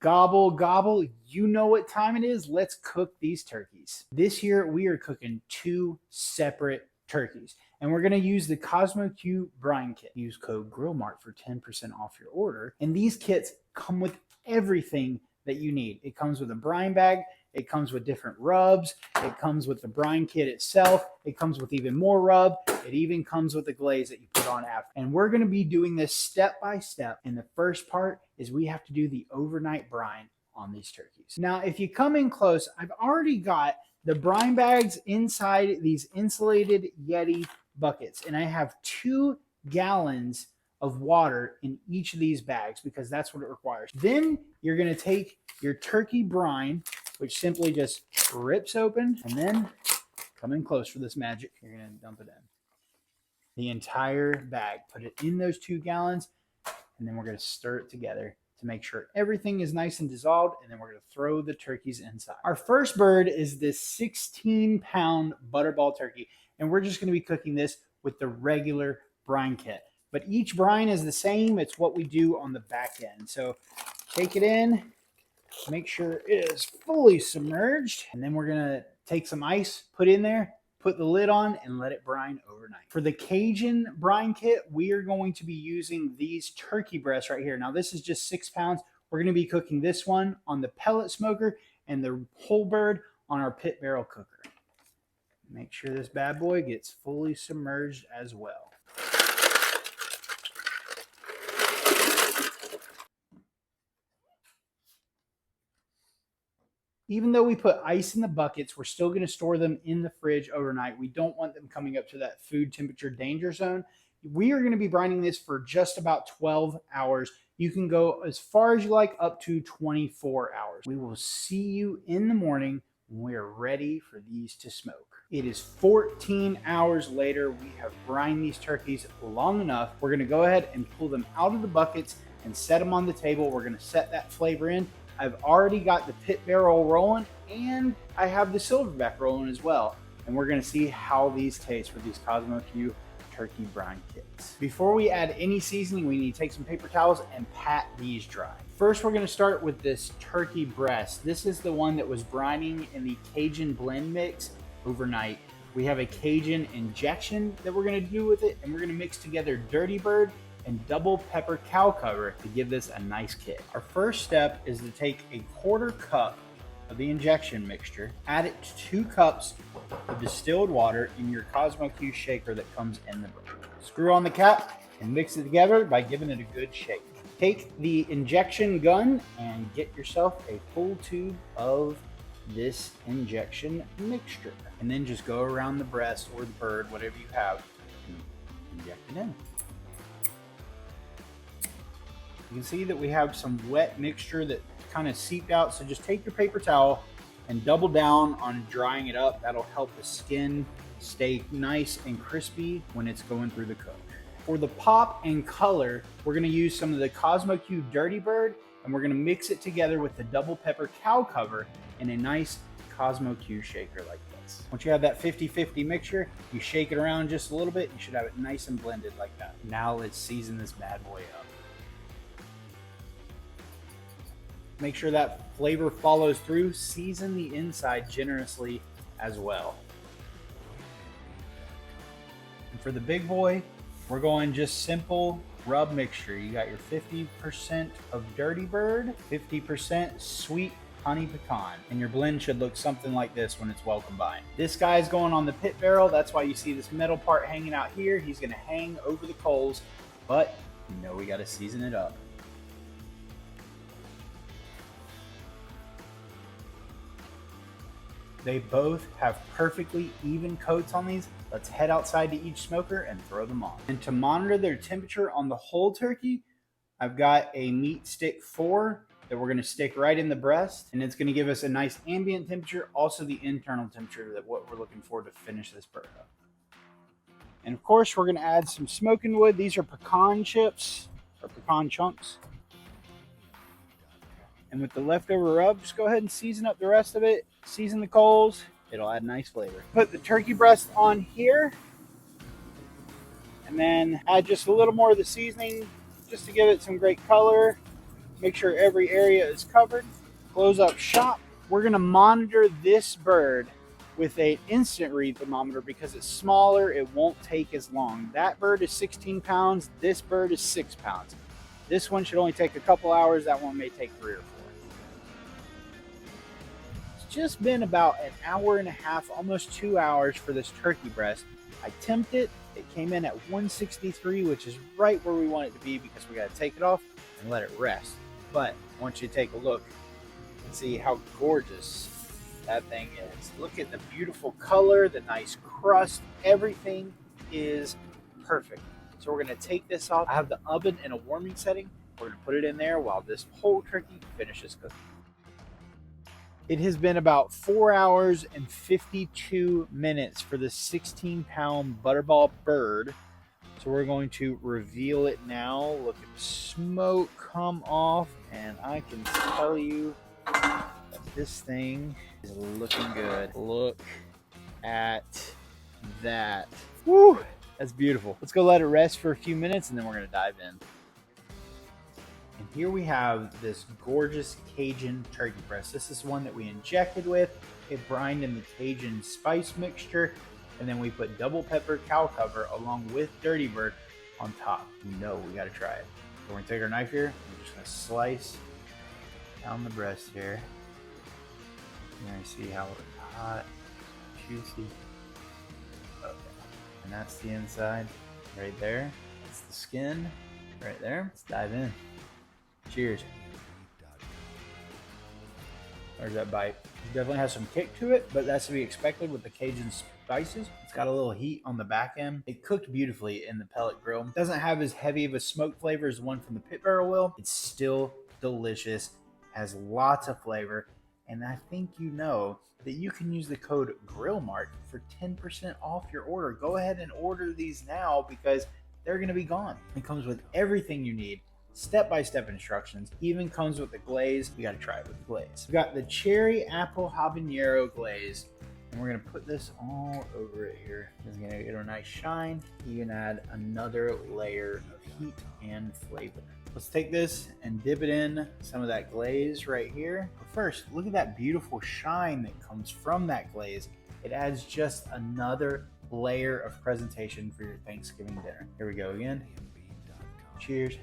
Gobble, gobble. You know what time it is. Let's cook these turkeys. This year, we are cooking 2 separate turkeys. And we're going to use the KosmosQ brine kit. Use code GRILLMARK for 10% off your order. And these kits come with everything that you need. It comes with a brine bag. It comes with different rubs. It comes with the brine kit itself. It comes with even more rub. It even comes with the glaze that you put on after. And we're going to be doing this step by step. And the first part is we have to do the overnight brine on these turkeys. Now, if you come in close, I've already got the brine bags inside these insulated Yeti buckets. And I have 2 gallons of water in each of these bags because that's what it requires. Then you're going to take your turkey brine, which simply just rips open, and then come in close for this magic. You're going to dump it in. The entire bag. Put it in those 2 gallons, and then we're going to stir it together to make sure everything is nice and dissolved, and then we're going to throw the turkeys inside. Our first bird is this 16-pound butterball turkey, and we're just going to be cooking this with the regular brine kit. But each brine is the same. It's what we do on the back end. So take it in, make sure it is fully submerged, and then we're going to take some ice, put in there, put the lid on, and let it brine overnight. For the Cajun brine kit, we are going to be using these turkey breasts right here. Now, this is just 6 pounds. We're going to be cooking this one on the pellet smoker and the whole bird on our pit barrel cooker. Make sure this bad boy gets fully submerged as well. Even though we put ice in the buckets, we're still going to store them in the fridge overnight. We don't want them coming up to that food temperature danger zone. We are going to be brining this for just about 12 hours. You can go as far as you like, up to 24 hours. We will see you in the morning when we are ready for these to smoke. It is 14 hours later. We have brined these turkeys long enough. We're going to go ahead and pull them out of the buckets and set them on the table. We're going to set that flavor in. I've already got the pit barrel rolling, and I have the silverback rolling as well. And we're going to see how these taste with these KosmosQ turkey brine kits. Before we add any seasoning, we need to take some paper towels and pat these dry. First, we're going to start with this turkey breast. This is the one that was brining in the Cajun blend mix overnight. We have a Cajun injection that we're going to do with it, and we're going to mix together Dirty Bird and double pepper cow cover to give this a nice kick. Our first step is to take a 1/4 cup of the injection mixture, add it to 2 cups of distilled water in your KosmosQ shaker that comes in the bird. Screw on the cap and mix it together by giving it a good shake. Take the injection gun and get yourself a full tube of this injection mixture, and then just go around the breast or the bird, whatever you have, and inject it in. You can see that we have some wet mixture that kind of seeped out. So just take your paper towel and double down on drying it up. That'll help the skin stay nice and crispy when it's going through the cook. For the pop and color, we're going to use some of the KosmosQ Dirty Bird, and we're going to mix it together with the double pepper cow cover in a nice KosmosQ shaker like this. Once you have that 50-50 mixture, you shake it around just a little bit. You should have it nice and blended like that. Now let's season this bad boy up. Make sure that flavor follows through. Season the inside generously as well. And for the big boy, we're going just simple rub mixture. You got your 50% of Dirty Bird, 50% sweet honey pecan, and your blend should look something like this when it's well combined. This guy's going on the pit barrel. That's why you see this metal part hanging out here. He's going to hang over the coals, but you know we got to season it up. They both have perfectly even coats on these. Let's head outside to each smoker and throw them on. And to monitor their temperature on the whole turkey, I've got a meat stick 4 that we're going to stick right in the breast, and it's going to give us a nice ambient temperature, also the internal temperature that what we're looking for to finish this bird up. And of course, we're going to add some smoking wood. These are pecan chips or pecan chunks. And with the leftover rub, just go ahead and season up the rest of it. Season the coals. It'll add nice flavor. Put the turkey breast on here. And then add just a little more of the seasoning just to give it some great color. make sure every area is covered, close up shop. We're gonna monitor this bird with an instant read thermometer because it's smaller, it won't take as long. That bird is 16 pounds, this bird is 6 pounds. This one should only take a couple hours, that one may take 3 or 4. It's just been about an hour and a half, almost 2 hours for this turkey breast. I temped it, it came in at 163, which is right where we want it to be because we gotta take it off and let it rest. But I want you to take a look and see how gorgeous that thing is. Look at the beautiful color, the nice crust, everything is perfect. So we're gonna take this off. I have the oven in a warming setting. We're gonna put it in there while this whole turkey finishes cooking. It has been about 4 hours and 52 minutes for the 16-pound butterball bird. So we're going to reveal it now. Look at the smoke come off, and I can tell you that this thing is looking good. Look at that. Woo! That's beautiful. Let's go let it rest for a few minutes, and then we're gonna dive in. And here we have this gorgeous Cajun turkey breast. This is one that we injected with. It brined in the Cajun spice mixture, and then we put double pepper cow cover along with Dirty Bird on top. You know we gotta try it. So we're gonna take our knife here. We're just gonna slice down the breast here. You're gonna see how it's hot, juicy. Okay. And that's the inside right there. That's the skin right there. Let's dive in. Cheers. There's that bite. It definitely has some kick to it, but that's to be expected with the Cajun spices. It's got a little heat on the back end. It cooked beautifully in the pellet grill. It doesn't have as heavy of a smoke flavor as the one from the pit barrel will. It's still delicious, has lots of flavor, and I think you know that you can use the code GRILLMARK for 10% off your order. Go ahead and order these now because they're gonna be gone. It comes with everything you need. Step-by-step instructions, even comes with the glaze. We gotta try it with the glaze. We've got the cherry apple habanero glaze, and we're gonna put this all over it here. It's gonna get a nice shine. You can add another layer of heat and flavor. Let's take this and dip it in some of that glaze right here. But first, look at that beautiful shine that comes from that glaze. It adds just another layer of presentation for your Thanksgiving dinner. Here we go again. Cheers.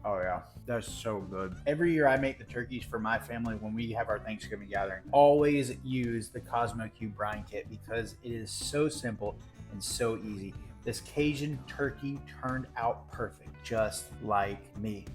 Oh yeah, that's so good. Every year I make the turkeys for my family when we have our Thanksgiving gathering. Always use the KosmosQ brine kit because it is so simple and so easy. This Cajun turkey turned out perfect, just like me.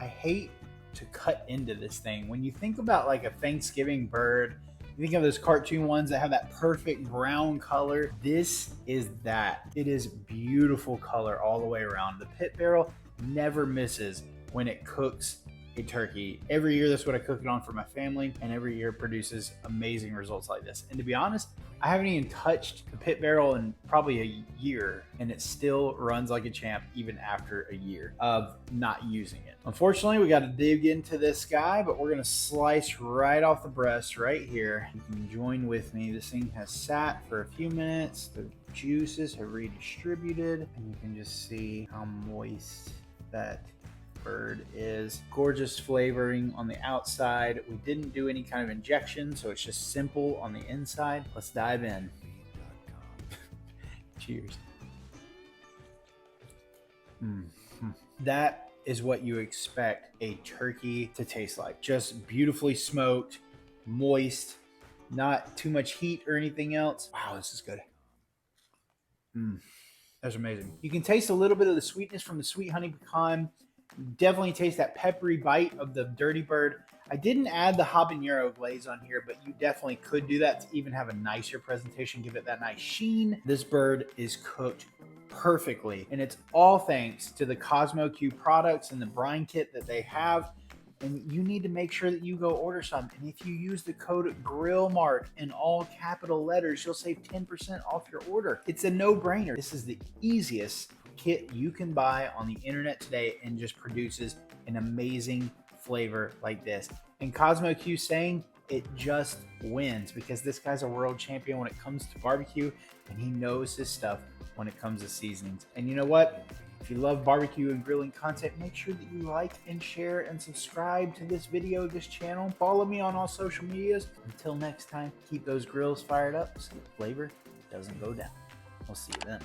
I hate to cut into this thing. When you think about like a Thanksgiving bird, you think of those cartoon ones that have that perfect brown color. This is that. It is beautiful color all the way around. The pit barrel never misses when it cooks a turkey. Every year that's what I cook it on for my family, and every year produces amazing results like this. And to be honest, I haven't even touched the pit barrel in probably a year, and it still runs like a champ even after a year of not using it. Unfortunately, we got to dig into this guy, but we're going to slice right off the breast right here. You can join with me. This thing has sat for a few minutes. The juices have redistributed, and you can just see how moist that bird is. Gorgeous flavoring on the outside. We didn't do any kind of injection, so it's just simple on the inside. Let's dive in. Cheers. That is what you expect a turkey to taste like. Just beautifully smoked, moist, not too much heat or anything else. Wow, this is good. That's amazing. You can taste a little bit of the sweetness from the sweet honey pecan. Definitely taste that peppery bite of the Dirty Bird. I didn't add the habanero glaze on here, but you definitely could do that to even have a nicer presentation, give it that nice sheen. This bird is cooked perfectly, and it's all thanks to the KosmosQ products and the brine kit that they have. And you need to make sure that you go order some. And if you use the code GRILLMARK in all capital letters, you'll save 10% off your order. It's a no-brainer. This is the easiest kit you can buy on the internet today and just produces an amazing flavor like this. And KosmosQ saying it just wins because this guy's a world champion when it comes to barbecue, and he knows his stuff when it comes to seasonings. And you know what? If you love barbecue and grilling content, make sure that you like and share and subscribe to this video, this channel. Follow me on all social medias. Until next time, keep those grills fired up so the flavor doesn't go down. We'll see you then.